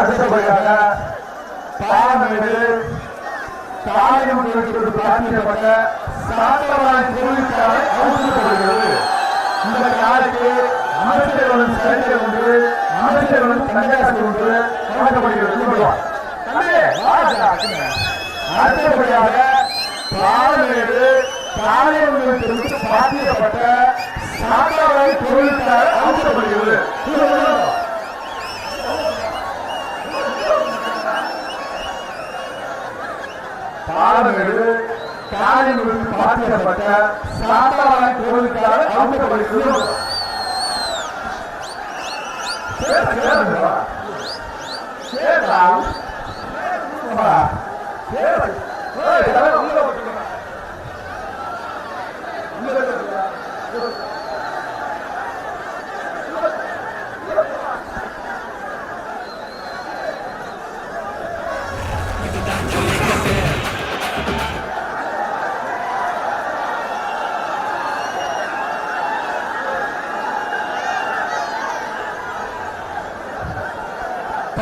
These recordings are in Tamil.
அடுத்தபடியாக பாலமேடு தாயம் பிரார்த்திக்கப்பட்ட சாத்தவாய் தொழிற்சாலை அவுழ்த்தப்படுகிறது. இந்த காலைக்கு அமைச்சர்களும் சரிதை ஒன்று, அமைச்சர்களும் கண்காட்சி ஒன்று தொடங்கப்படுகிறது. அடுத்தபடியாக பாலமேடு தாயத்திற்கு பிரார்த்திக்கப்பட்ட சாத்தவாய் தொழிற்சாலை அவுழ்த்தப்படுகிறது. பாலமேடு தாயத்திற்கு பிரார்த்திக்கப்பட்ட சாத்தவாய் தொழிற்சாலை அவுழ்த்தப்படுகிறது.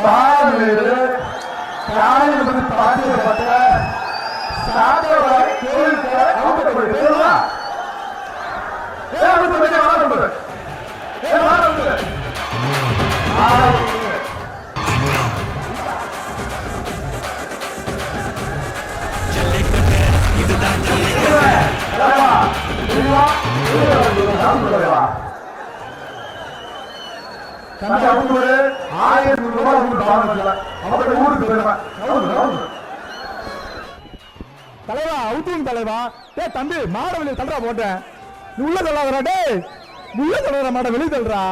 பாலமேடு தாயத்திற்கு பிரார்த்திக்கப்பட்ட சாத்தவாய் தொழிற்சாலை அவுழ்த்தப்படுகிறது. தலைவா அவுட்டிங் தலைவா. டே தம்பி மாட வெளியே தள்ளுறா போட்டேன். நீ உள்ள தள்ளாதரா. டே உள்ள தள்ளுற மாட வெளியே தள்ளுறா.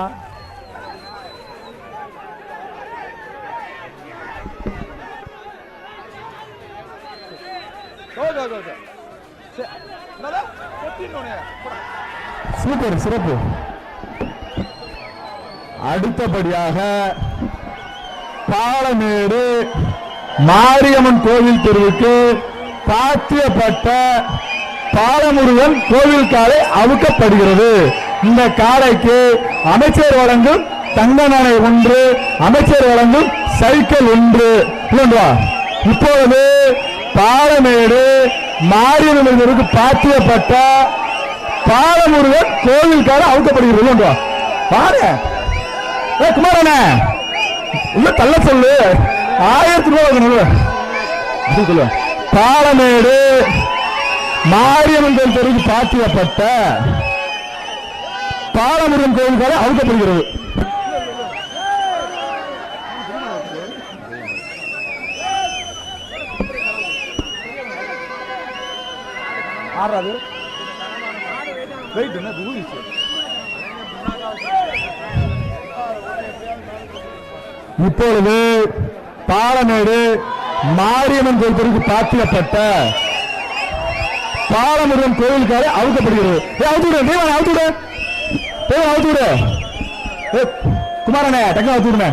சூப்பர் சிறப்பு. அடுத்தபடியாக பாலமேடு மாரியம்மன் கோவில் தெருவுக்கு பாத்தியப்பட்ட பாலமுருகன் கோவில் காலை அவுக்கப்படுகிறது. இந்த காலைக்கு அமைச்சர் வழங்கும் தங்க நாணயம் 1, அமைச்சர் வழங்கும் சைக்கிள் 1. இப்பொழுது பாலமேடு மாரியம்மன் தெருவுக்கு பாத்தியப்பட்ட பாலமுருகன் கோவில் காலை அவுக்கப்படுகிறது. பாரு குமாரண்ண உள்ள தள்ள சொல்லு. 1000 ரூபாய். பாலமேடு மாரியம்மன் கோயில் தெருவுக்கு பாத்தியப்பட்ட பாலமுருகன் கோயில் காலை அவுக்கப்படுகிறது. இப்பொழுது பாலமேடு மாரியம்மன் கோயில் தெருவுக்கு பாத்தியப்பட்ட பாலமுருகன் கோயில் காலை அவுக்கப்படுகிறது. அவுத்துவிடு குமாரண்ணே டக்கு அவுத்துவிடுங்க.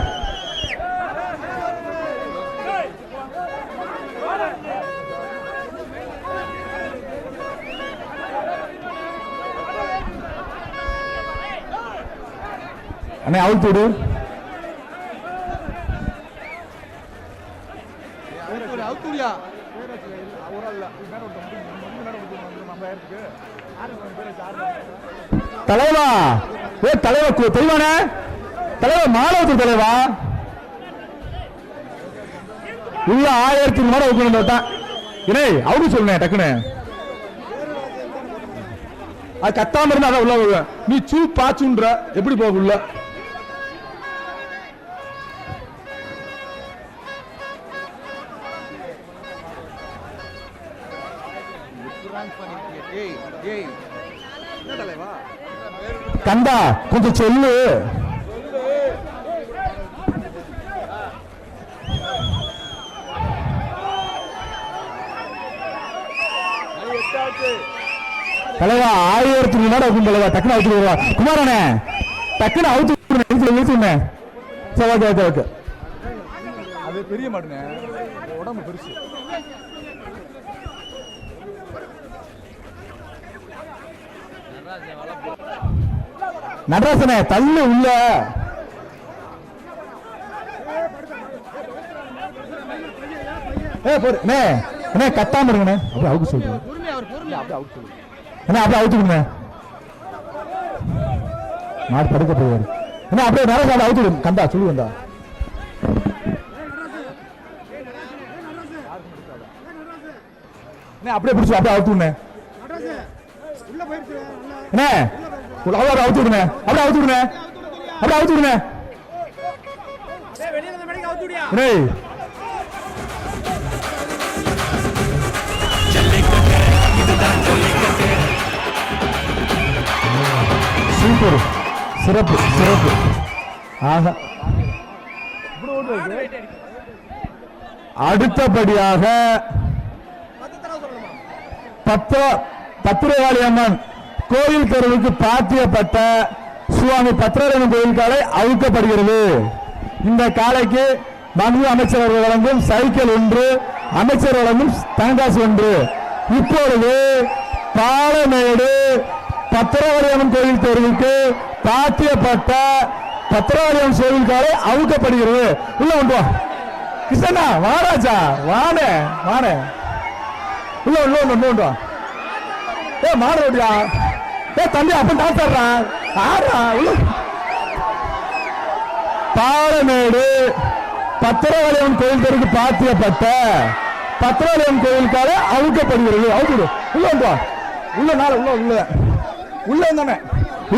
அண்ணே அவுத்துவிடு. தலைவா தலைவா தெளிவானே தலைவா மாலவத்தூர் தலைவா உள்ள 1000 மாட வைக்கணும். இனே அவரு சொல்லுங்க டக்குன்னு. அது கத்தாம இருந்தா அதான் உள்ள. நீ சூ பாச்சுன்ற எப்படி போக உள்ள? கண்டா கொஞ்சம் சொல்லு. தலைவா 1000 தலைவா டக்குனு அவுத்து வருவா. குமாரண்ணே டக்குனு அவுத்து சரி ஓகே ஓகே ஓகே. அது பெரிய மாடுனே, உடம்பு பெருசு. நடராசனே தள்ளு உள்ள. போடு கத்தாம இருங்கண்ணே. அப்படியே அவுக்கு சொல்லுங்க. அப்படியே அவுத்துடுங்க. மாடு படுக்க போவாரு. அப்படியே நடராசன் அவுத்துடும். கந்தா சொல்லு வந்தா. அப்படியே பிடிச்சு அப்படியே அவுத்துடுங்க. அவுத்துடுங்க. அப்படியே அவுத்துடுங்க. அப்படியே அவுத்துடுங்க. சூப்பர், சிறப்பு சிறப்பு. ஆக அடுத்தபடியாக பத்திரகாளி அம்மன் கோயில் கருவுக்கு பாத்தியப்பட்ட சுவாமி பத்திரகாளி கோயில் காலை அவுக்கப்படுகிறது. இந்த காலைக்கு மாண்புமிகு அமைச்சர் அவர்கள் வழங்கும் சைக்கிள் 1, அமைச்சர் வழங்கும் தங்ககாசு 1. இப்பொழுது பாலமேடு பத்திரகாளி அம்மன் கோயில் தெருவுக்கு பாத்தியப்பட்ட பத்திரகாளி அம்மன் கோயில் காலை அவுக்கப்படுகிறது. உள்ள கொண்டு வா கிருஷ்ணா, வாராஜா வானே வானே. உள்ள உள்ள கொண்டு வா. மாடா தம்பி அப்ப டாக்டர்ரா ஆறா. பாலமேடு பத்திரகாளி அம்மன் கோயில் தெருக்கு பாத்தியப்பட்ட பத்திரகாளி அம்மன் கோயிலுக்காக அவுக்கப்படுகிறது. அவுக்கு உள்ள வா. உள்ள நாள் உள்ள உள்ள உள்ள தானே.